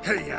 Hey,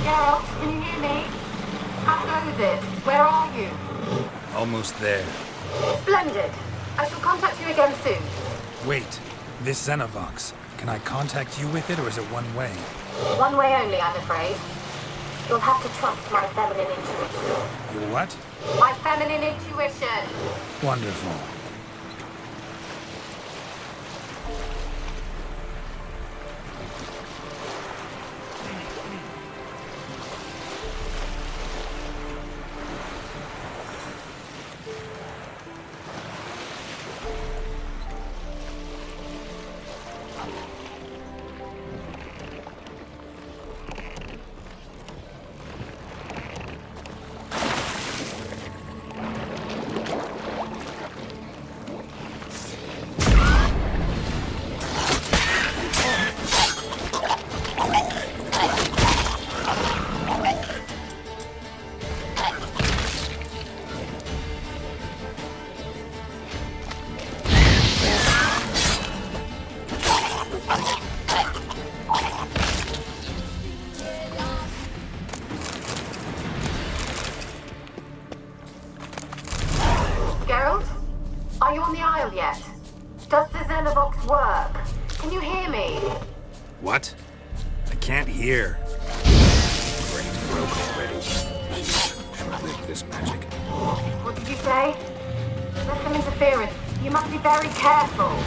Geralt, can you hear me? How goes it? Where are you? almost there. Splendid. I shall contact you again soon. Wait, this Xenovox. Can I contact you with it, or is it one way? One way only, I'm afraid. You'll have to trust my feminine intuition. Your what? My feminine intuition. Wonderful. Geralt? Are you on the Isle yet? Does the Xenovox work? Can you hear me? What? I can't hear. Brain broke already. Short-lived this magic. What did you say? There's some interference. You must be very careful.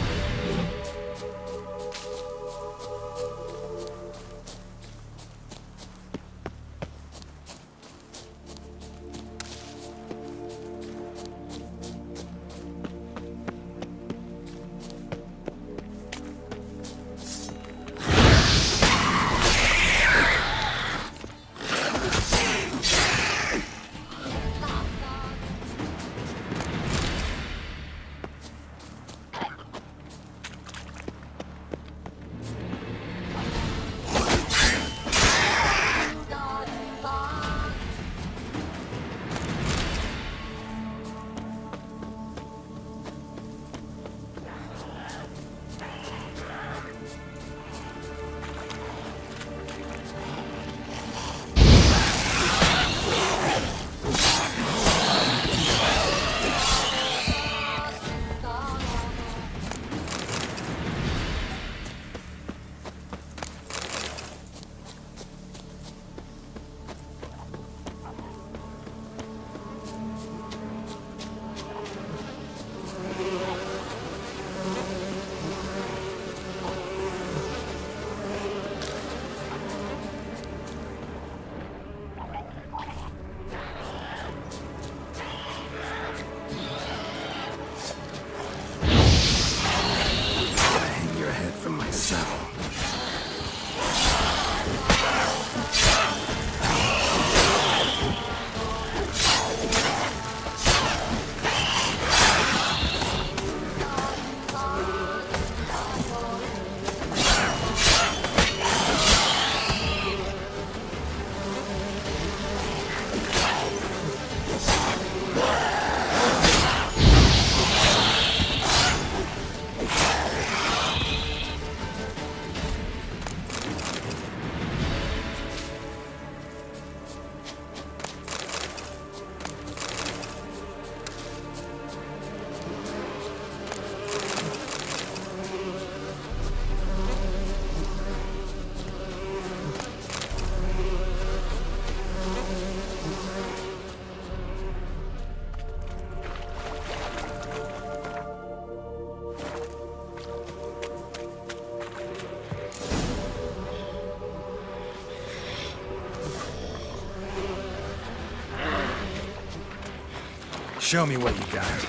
Show me what you got.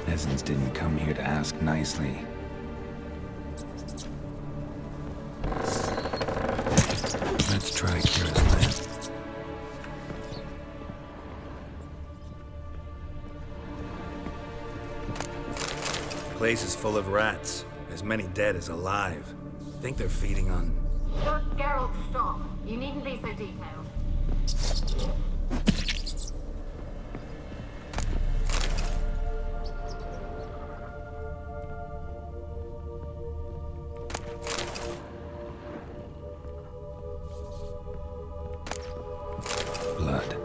Peasants didn't come here to ask nicely. Let's try Kira's lamp. Place is full of rats. As many dead as alive. Think they're feeding on... Geralt, stop. You needn't be so detailed. Blood.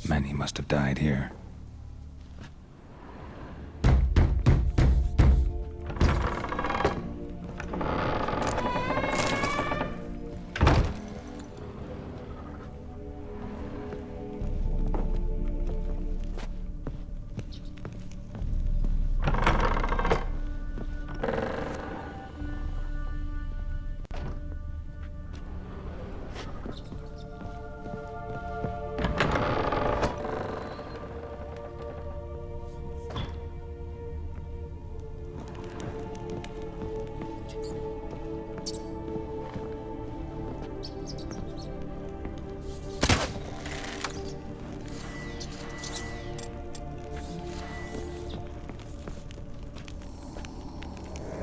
Many must have died here.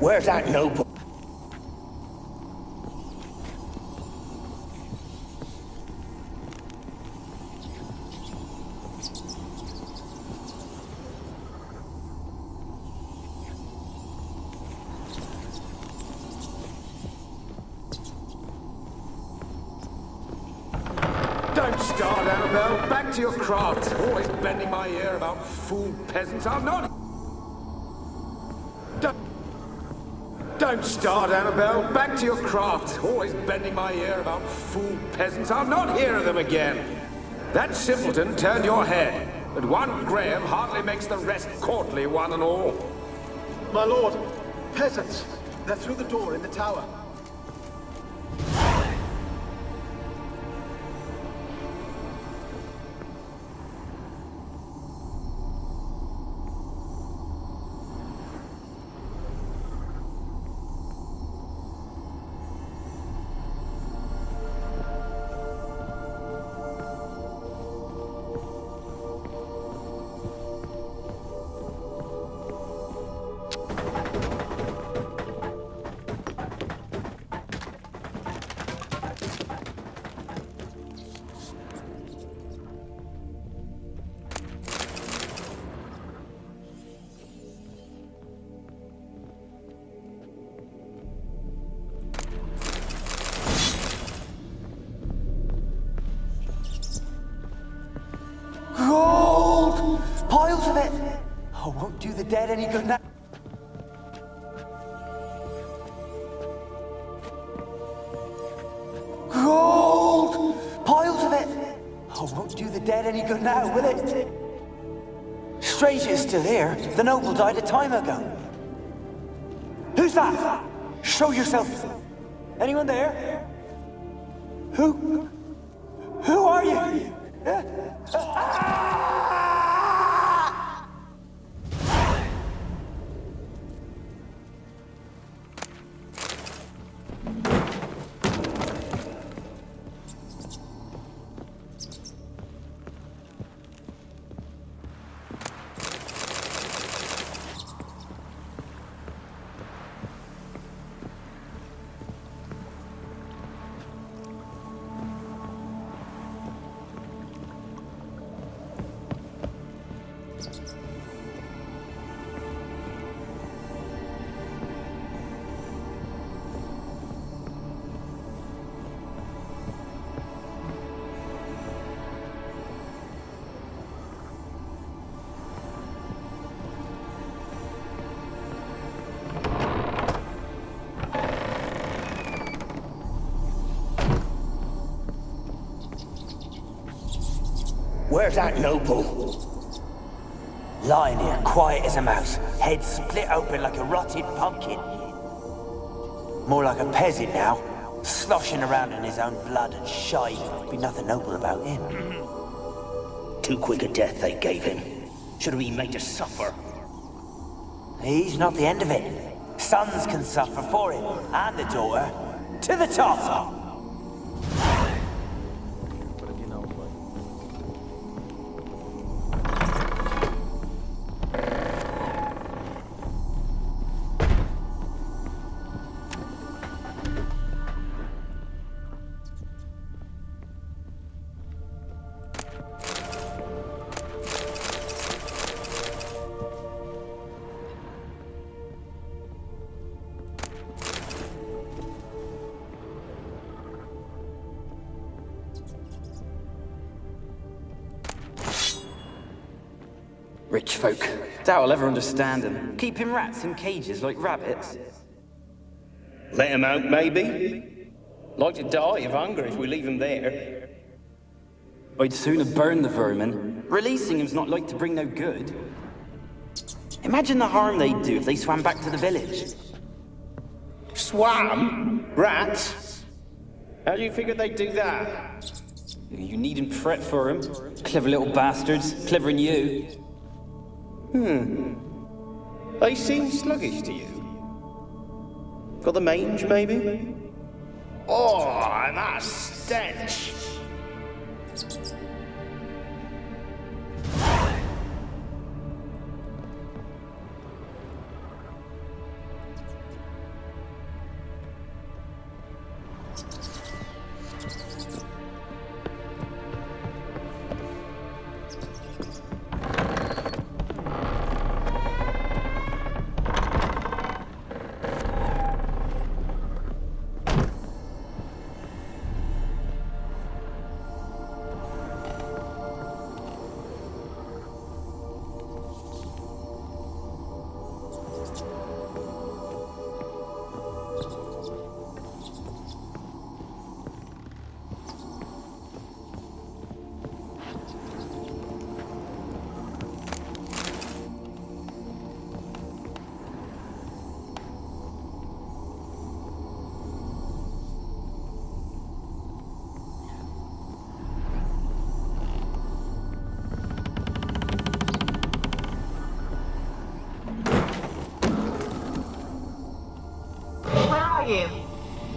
Where's that noble? Don't start, Annabelle. Back to your craft. Always bending my ear about fool peasants. I'm not... Don't start, Annabelle. Back to your craft. Always bending my ear about fool peasants. I'll not hear of them again. That simpleton turned your head, but one Graham hardly makes the rest courtly, one and all. My lord, peasants. They're through the door in the tower. Gold! Piles of it! Oh, won't do the dead any good now. Gold! Piles of it! Oh, won't do the dead any good now, will it? Strange it's still here. The noble died a time ago. Who's that? Show yourself. Anyone there? Who are you? Where's that noble? Lying here, quiet as a mouse, head split open like a rotted pumpkin. More like a peasant now, sloshing around in his own blood and shy. Be nothing noble about him. Too quick a death they gave him. Should have been made to suffer. He's not the end of it. Sons can suffer for him, and the daughter. To the top! Rich folk. Doubt I'll ever understand them. Keeping rats in cages like rabbits. Let him out, maybe? Like to die of hunger if we leave him there. I'd sooner burn the vermin. Releasing him's not like to bring no good. Imagine the harm they'd do if they swam back to the village. Swam? Rats? How do you figure they'd do that? You needn't fret for 'em. Clever little bastards. Clever than you. They seem sluggish to you. Got the mange, maybe? Oh, and that stench!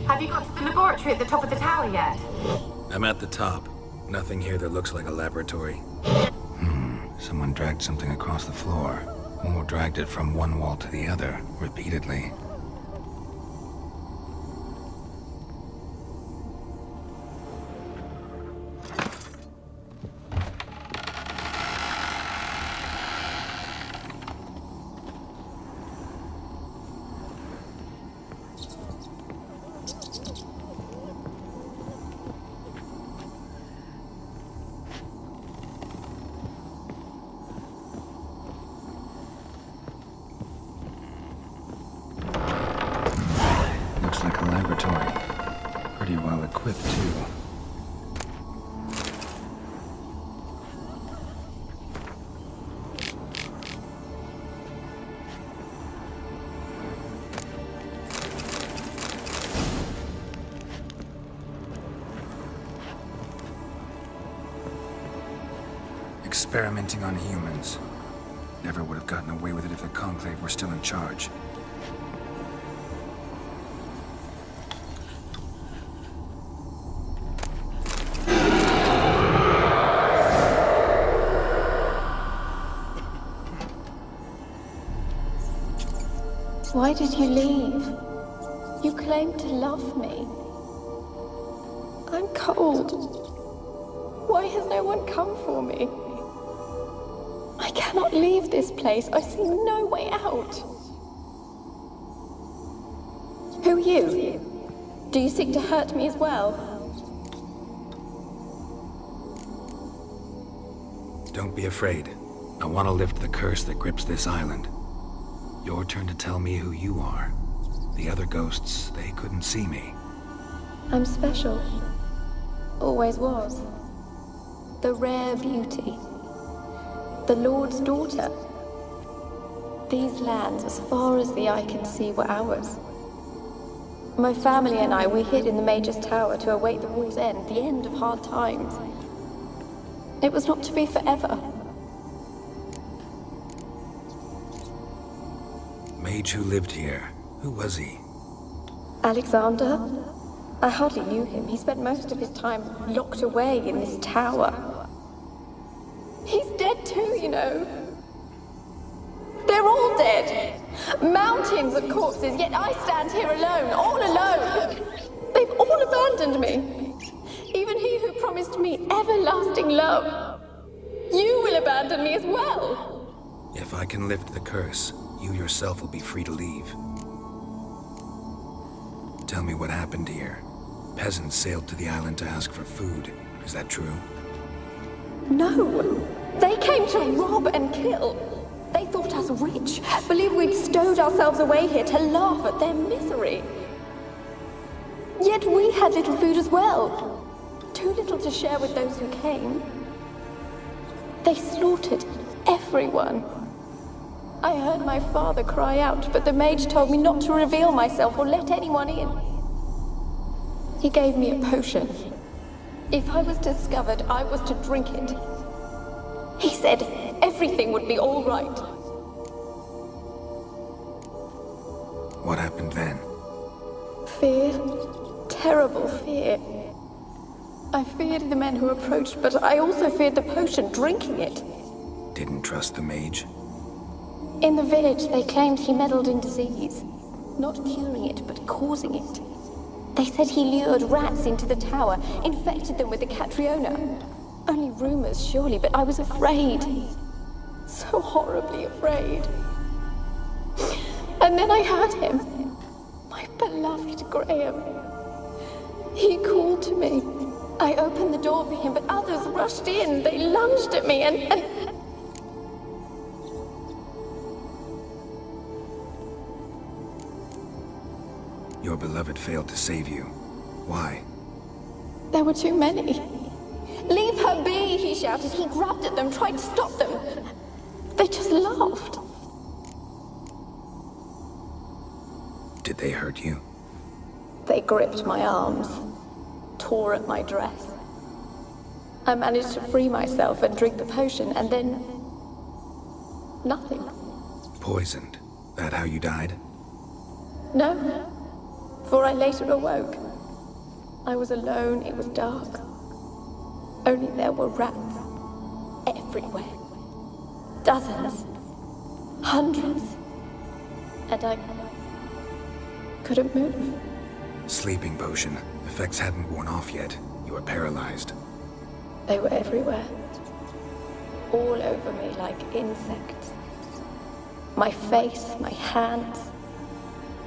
Have you got to the laboratory at the top of the tower yet? I'm at the top. Nothing here that looks like a laboratory. Someone dragged something across the floor, or dragged it from one wall to the other, repeatedly. Like a laboratory. Pretty well equipped, too. Experimenting on humans. Never would have gotten away with it if the Conclave were still in charge. Why did you leave? You claimed to love me. I'm cold. Why has no one come for me? I cannot leave this place. I see no way out. Who are you? Do you seek to hurt me as well? Don't be afraid. I want to lift the curse that grips this island. Your turn to tell me who you are. The other ghosts, they couldn't see me. I'm special. Always was. the rare beauty, the Lord's daughter. These lands, as far as the eye can see, were ours. My family and I, we hid in the Major's tower to await the war's end, the end of hard times. It was not to be forever. Mage who lived here, who was he? Alexander? I hardly knew him. He spent most of his time locked away in this tower. He's dead too, you know. They're all dead. Mountains of corpses, yet I stand here alone, all alone. They've all abandoned me. Even he who promised me everlasting love. You will abandon me as well. If I can lift the curse, you yourself will be free to leave. Tell me what happened here. Peasants sailed to the island to ask for food. Is that true? No. They came to rob and kill. They thought us rich, believed we'd stowed ourselves away here to laugh at their misery. Yet we had little food as well. Too little to share with those who came. They slaughtered everyone. I heard my father cry out, but the mage told me not to reveal myself or let anyone in. He gave me a potion. If I was discovered, I was to drink it. He said everything would be all right. What happened then? Fear. Terrible fear. I feared the men who approached, but I also feared the potion, drinking it. Didn't trust the mage? In the village, they claimed he meddled in disease. Not curing it, but causing it. They said he lured rats into the tower, infected them with the Catriona. Only rumors, surely, but I was afraid. So horribly afraid. And then I heard him. My beloved Graham. He called to me. I opened the door for him, but others rushed in. They lunged at me and... Your beloved failed to save you. Why? There were too many. Leave her be, he shouted. He grabbed at them, tried to stop them. They just laughed. Did they hurt you? They gripped my arms, tore at my dress. I managed to free myself and drink the potion, and then... nothing. Poisoned? That how you died? No, for I later awoke. I was alone, it was dark. Only there were rats everywhere. Dozens. Hundreds. And I couldn't move. Sleeping potion. Effects hadn't worn off yet. You were paralyzed. They were everywhere. All over me like insects. My face, my hands.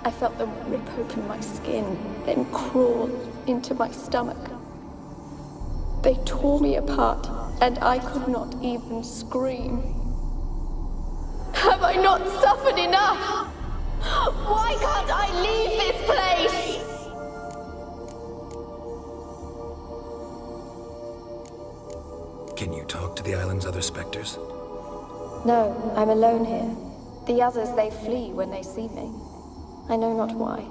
I felt them rip open my skin, then crawl into my stomach. They tore me apart, and I could not even scream. Have I not suffered enough? Why can't I leave this place? Can you talk to the island's other specters? No, I'm alone here. The others, they flee when they see me. I know not why.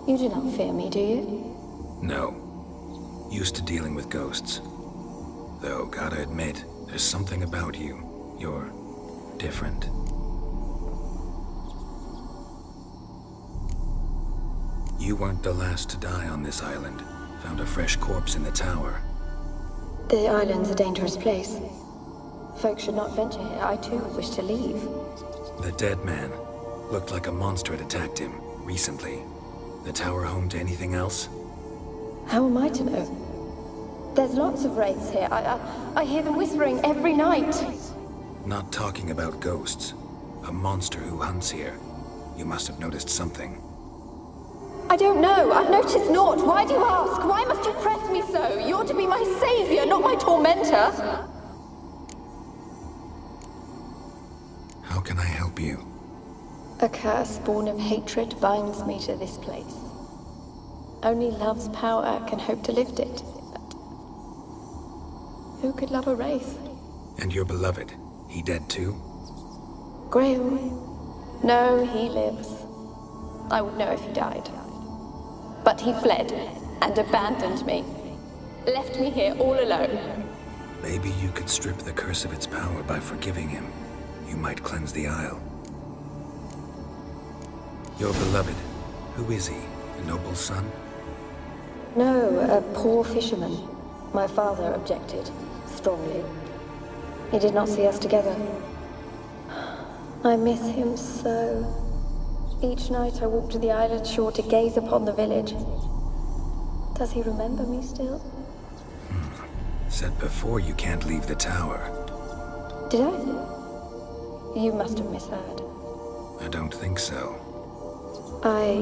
You do not fear me, do you? No. Used to dealing with ghosts. Though, gotta admit, there's something about you. You're different. You weren't the last to die on this island. Found a fresh corpse in the tower. The island's a dangerous place. Folks should not venture here. I too wish to leave. The dead man. Looked like a monster had attacked him, recently. The tower home to anything else? How am I to know? There's lots of wraiths here. I hear them whispering every night. Not talking about ghosts. A monster who hunts here. You must have noticed something. I don't know. I've noticed naught. Why do you ask? Why must you press me so? You're to be my savior, not my tormentor. How can I help you? A curse born of hatred binds me to this place. Only love's power can hope to lift it. Who could love a race? And your beloved, he dead too? Graham? No, he lives. I would know if he died. But he fled and abandoned me. Left me here all alone. Maybe you could strip the curse of its power by forgiving him. You might cleanse the Isle. Your beloved, who is he? A noble son? No, a poor fisherman. My father objected, strongly. He did not see us together. I miss him so. Each night I walk to the island shore to gaze upon the village. Does he remember me still? Said before you can't leave the tower. Did I? You must have misheard. I don't think so. I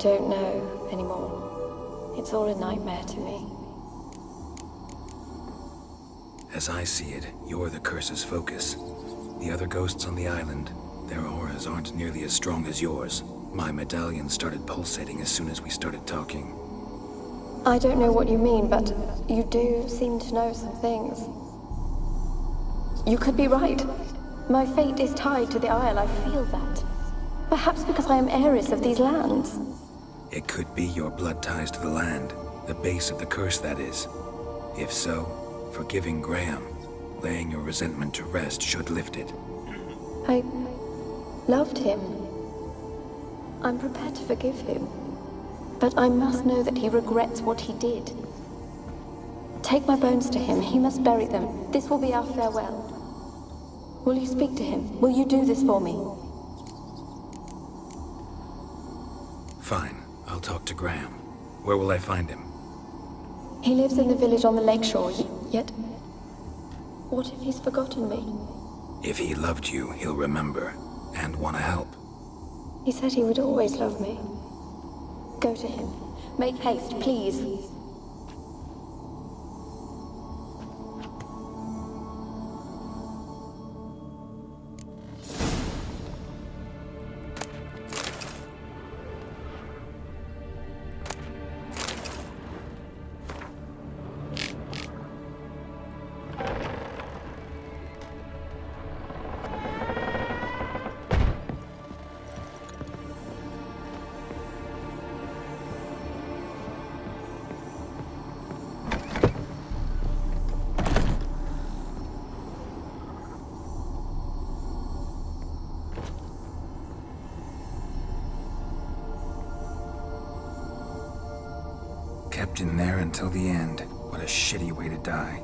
don't know anymore. It's all a nightmare to me. As I see it, you're the curse's focus. The other ghosts on the island, their auras aren't nearly as strong as yours. My medallion started pulsating as soon as we started talking. I don't know what you mean, but you do seem to know some things. You could be right. My fate is tied to the Isle, I feel that. Perhaps because I am heiress of these lands. It could be your blood ties to the land, the base of the curse, that is. If so, forgiving Graham, laying your resentment to rest should lift it. I loved him. I'm prepared to forgive him. But I must know that he regrets what he did. Take my bones to him. He must bury them. This will be our farewell. Will you speak to him? Will you do this for me? Fine. I'll talk to Graham. Where will I find him? He lives in the village on the lakeshore, yet... What if he's forgotten me? If he loved you, he'll remember, and want to help. He said he would always love me. Go to him. Make haste, please. Kept in there until the end. What a shitty way to die.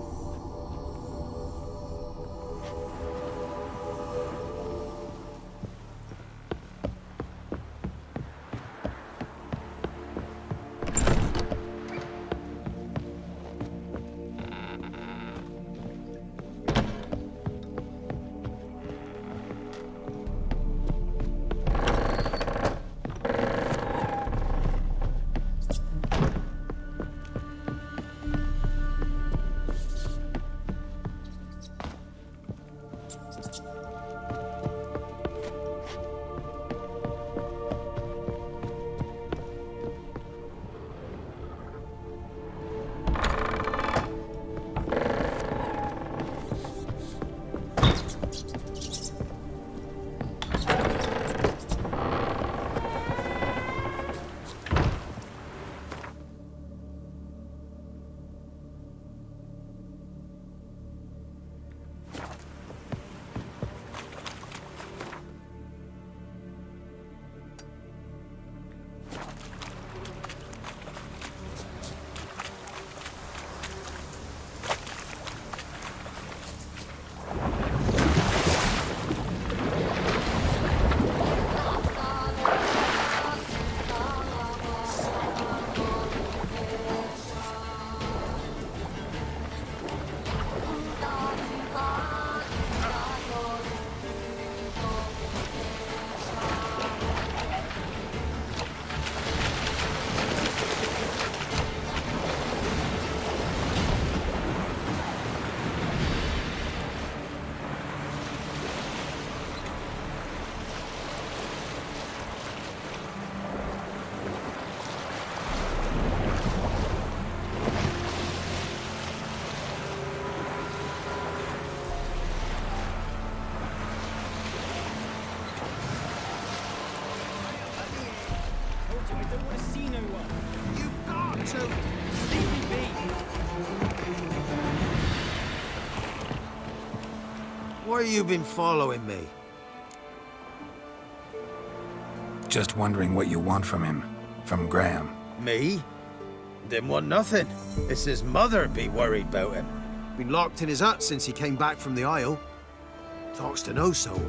Why you been following me? Just wondering what you want from him. From Graham. Me? Didn't want nothing. It's his mother be worried about him. Been locked in his hut since he came back from the Isle. Talks to no soul.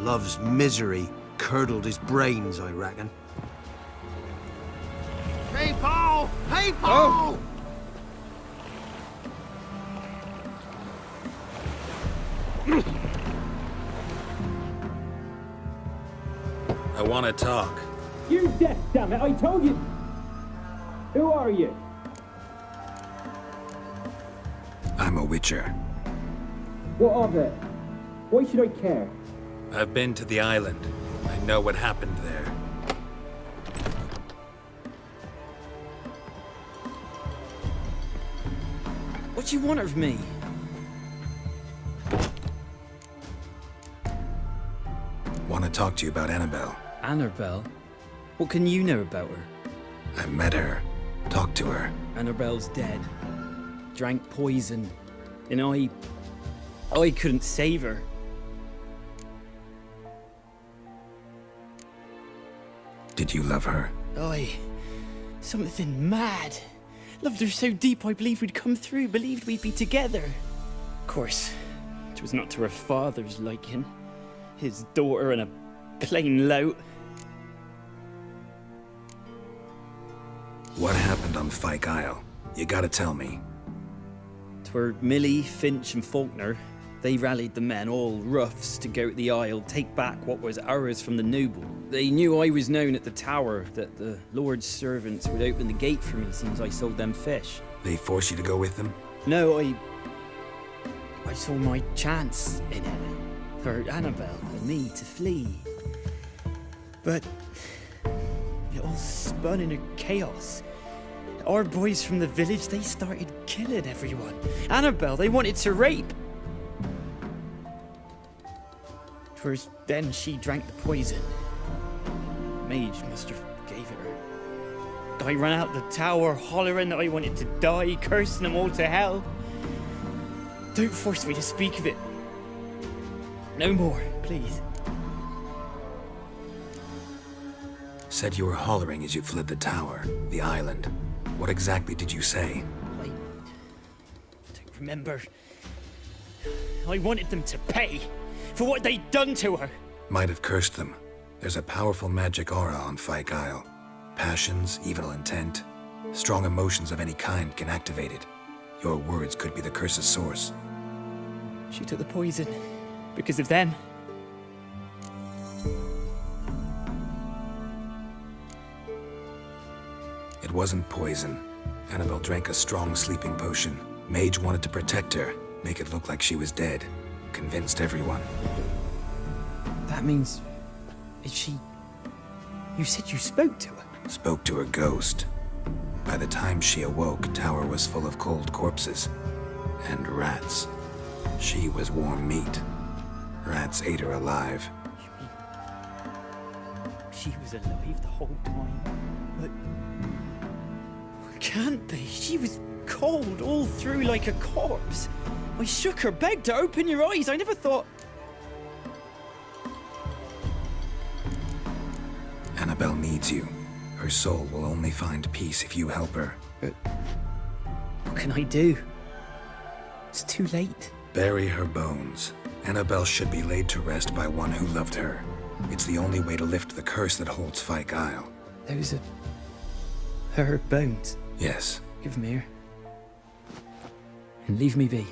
Love's misery curdled his brains, I reckon. Hey, Paul! Hey, Paul! I want to talk. You're deaf, damn it! I told you! Who are you? I'm a Witcher. What of it? Why should I care? I've been to the island. I know what happened there. What do you want of me? Want to talk to you about Annabelle. Annabelle? What can you know about her? I met her. Talked to her. Annabelle's dead. Drank poison. And I couldn't save her. Did you love her? Something mad. Loved her so deep I believed we'd come through, believed we'd be together. Of course, it was not to her father's liking. His daughter and a plain lout. What happened on Fyke Isle? You gotta tell me. 'Twere Millie, Finch and Faulkner. They rallied the men, all roughs, to go to the Isle, take back what was ours from the noble. They knew I was known at the tower, that the Lord's servants would open the gate for me since I sold them fish. They forced you to go with them? No, I saw my chance in it. For Annabelle and me to flee. But it all spun into chaos. Our boys from the village, they started killing everyone. Annabelle, they wanted to rape. 'Twas then she drank the poison. Mage must have gave it her. I ran out the tower hollering that I wanted to die, cursing them all to hell. Don't force me to speak of it. No more, please. Said you were hollering as you fled the tower, the island. What exactly did you say? I don't remember. I wanted them to pay for what they'd done to her. Might have cursed them. There's a powerful magic aura on Fyke Isle. Passions, evil intent, strong emotions of any kind can activate it. Your words could be the curse's source. She took the poison because of them. It wasn't poison. Annabelle drank a strong sleeping potion. Mage wanted to protect her, make it look like she was dead. Convinced everyone. That means... is she... You said you spoke to her? Spoke to her ghost. By the time she awoke, tower was full of cold corpses. And rats. She was warm meat. Rats ate her alive. You mean... she was alive the whole time? But... can't be. She was cold all through like a corpse. I shook her, begged her, open your eyes. I never thought... Annabelle needs you. Her soul will only find peace if you help her. But... what can I do? It's too late. Bury her bones. Annabelle should be laid to rest by one who loved her. It's the only way to lift the curse that holds Fyke Isle. Those are... her bones. Yes. Give them here. And leave me be.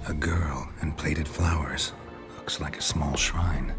A girl and plated flowers. Looks like a small shrine.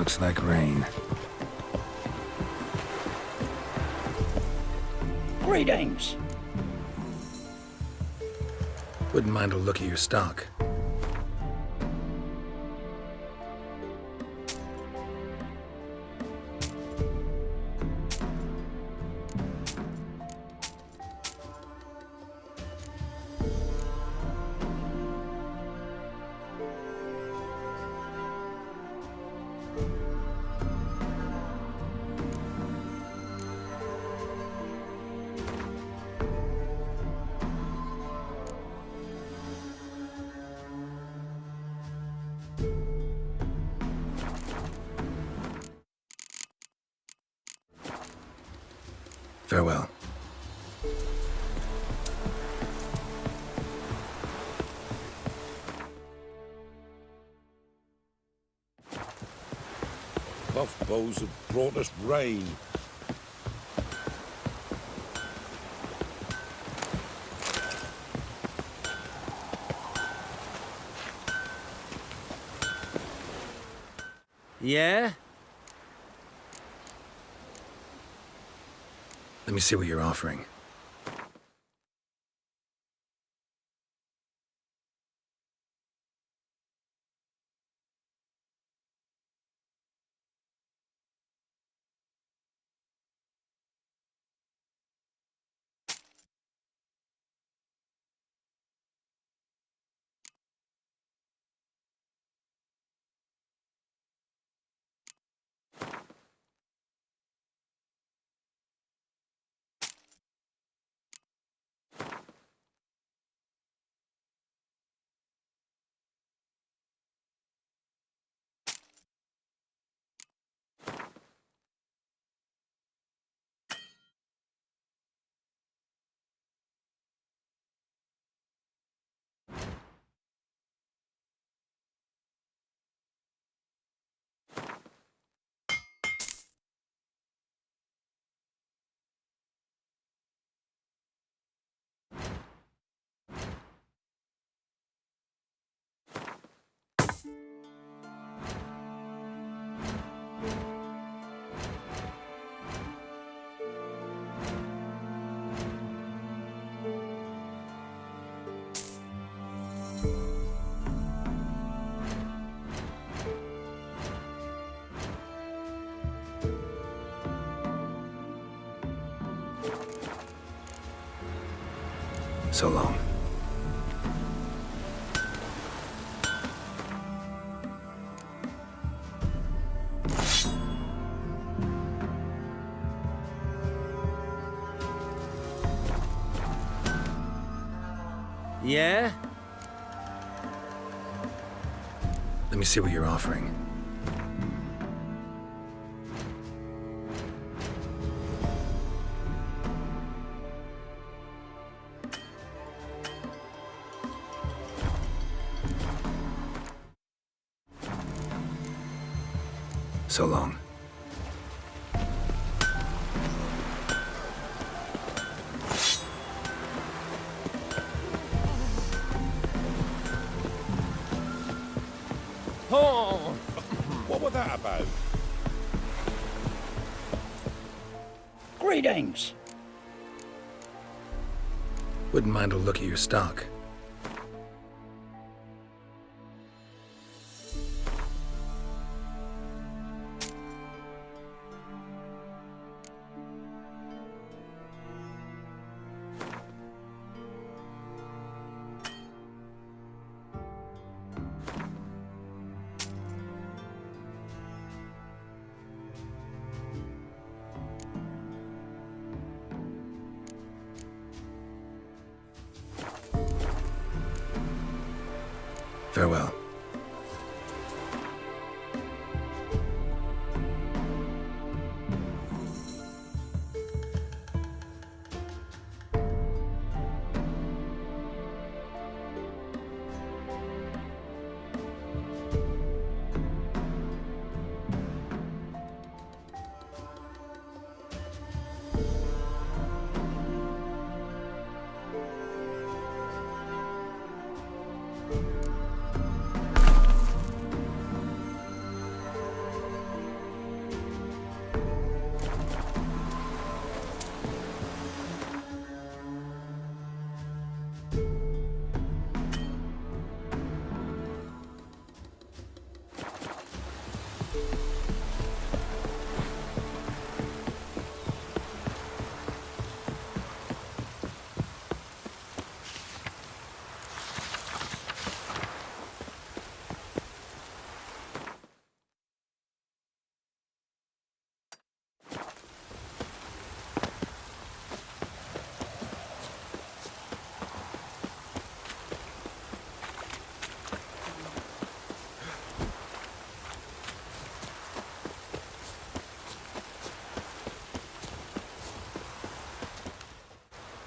Looks like rain. Greetings! Wouldn't mind a look at your stock. Farewell. Buff bows have brought us rain. Yeah? Let me see what you're offering. So long. Yeah? Let me see what you're offering. So long. Oh! What was that about? Greetings! Wouldn't mind a look at your stock. Farewell.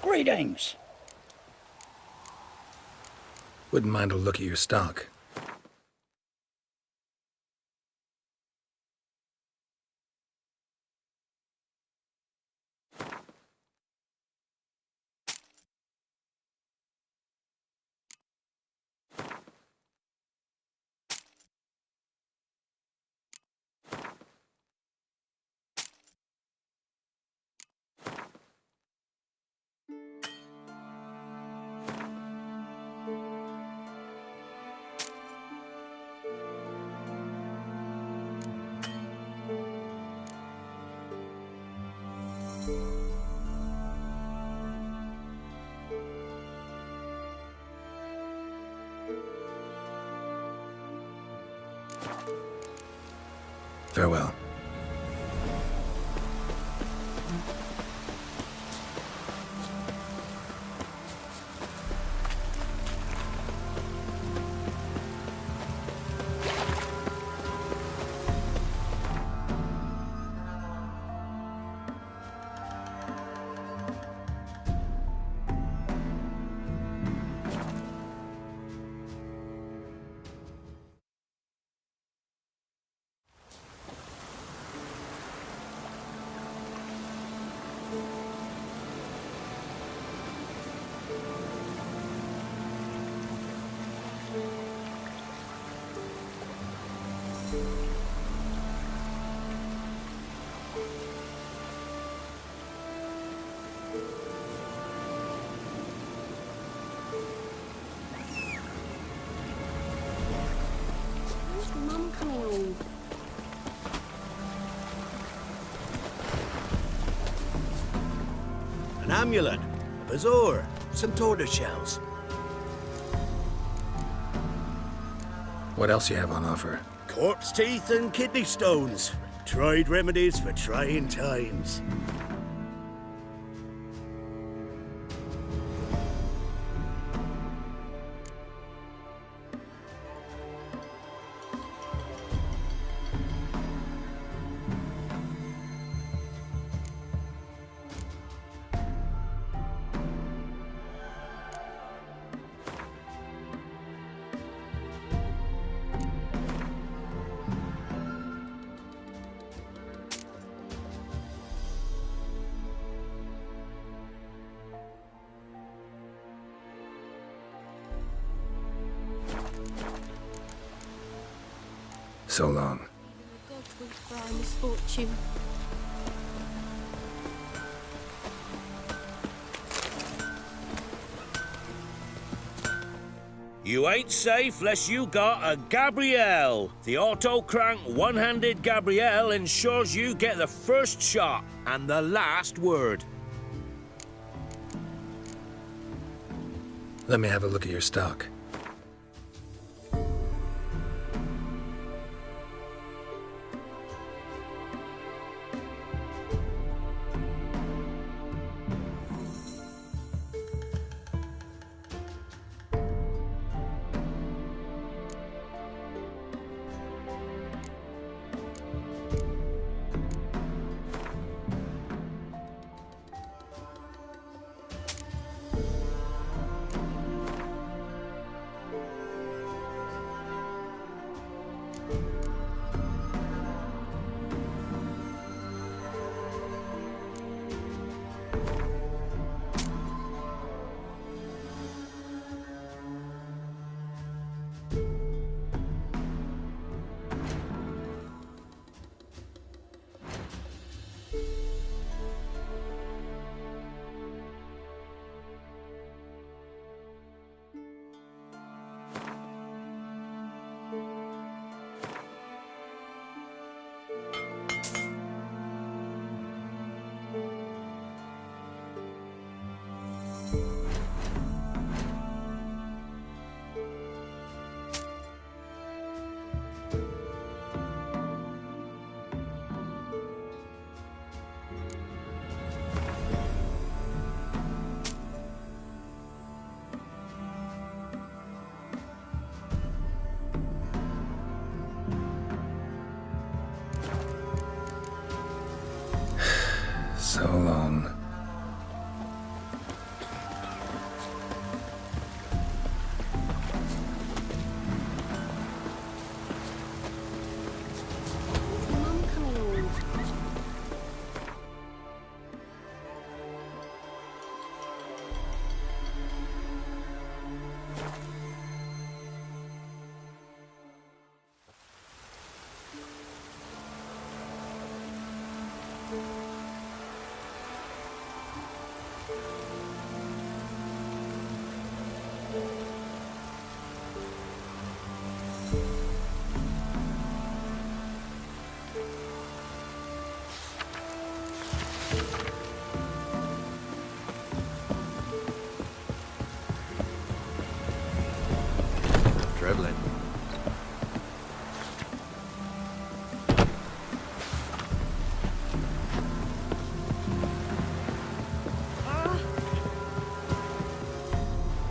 Greetings. Wouldn't mind a look at your stock. Farewell. Mum coming home. An amulet, a bazaar, some tortoise shells. What else you have on offer? Corpse teeth and kidney stones. Tried remedies for trying times. So long. God weep for our misfortune. You ain't safe less you got a Gabrielle. The auto-crank one-handed Gabrielle ensures you get the first shot and the last word. Let me have a look at your stock. So long. Dribbling.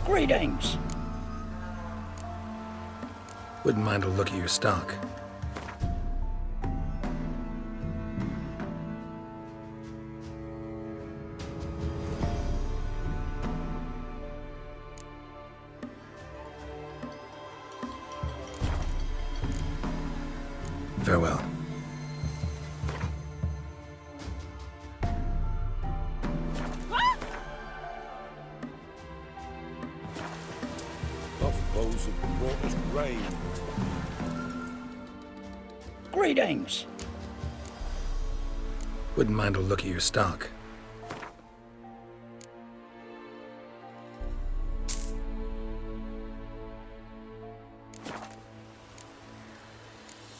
Greetings. Wouldn't mind a look at your stock. Farewell. Buff bows have brought us rain. Greetings. Wouldn't mind a look at your stock.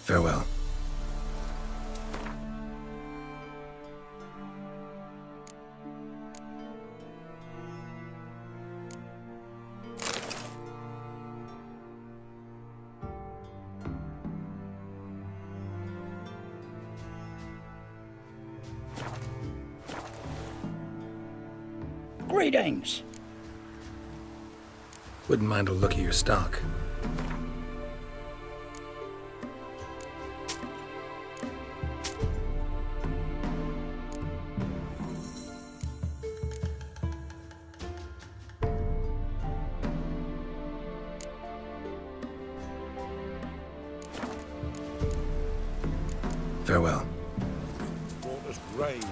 Farewell. Greetings. Wouldn't mind a look at your stock. Farewell. Brought us rain.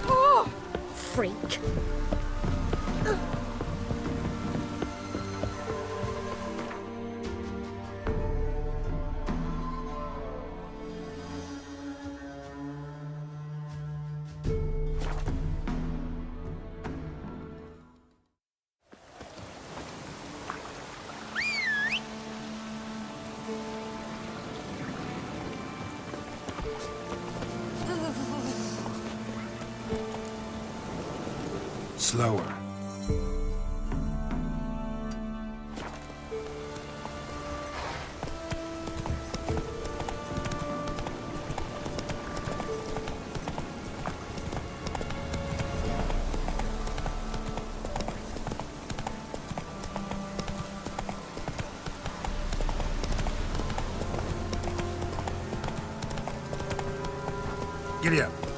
Oh, freak. Slower. Giddy up.